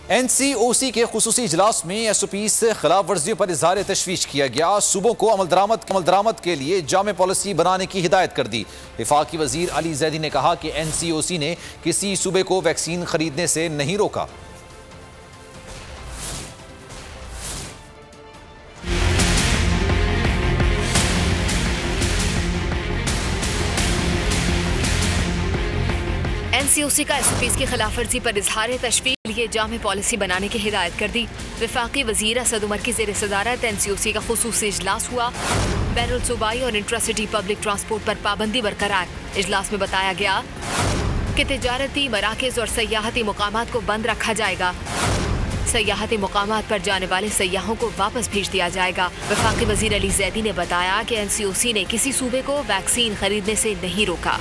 NCOC के खुसूसी इजलास में SOP से खिलाफ वर्जियों पर इजहार तशवीश किया गया। सूबों को अमल दरामद के लिए जामे पॉलिसी बनाने की हिदायत कर दी। वफाकी वजीर अली जैदी ने कहा कि NCOC ने किसी सूबे को वैक्सीन खरीदने से नहीं रोका। NCOC का SOPs की खिलाफ वर्जी पर इजहार तशवीश के लिए जामे पॉलिसी बनाने की हिदायत कर दी। वफाकी वजीर असद उमर की जेर सदारत NCOC का खुसूसी इजलास हुआ। बैनुल सूबाई और इंट्रासिटी पब्लिक ट्रांसपोर्ट पर पाबंदी बरकरार। इजलास में बताया गया कि तिजारती मराकज़ और सयाहती मुकामात को बंद रखा जाएगा। सयाहती मुकामात पर जाने वाले सयाहों को वापस भेज दिया जाएगा। वफाकी वजीर अली जैदी ने बताया कि NCOC ने किसी सूबे को वैक्सीन खरीदने से नहीं रोका।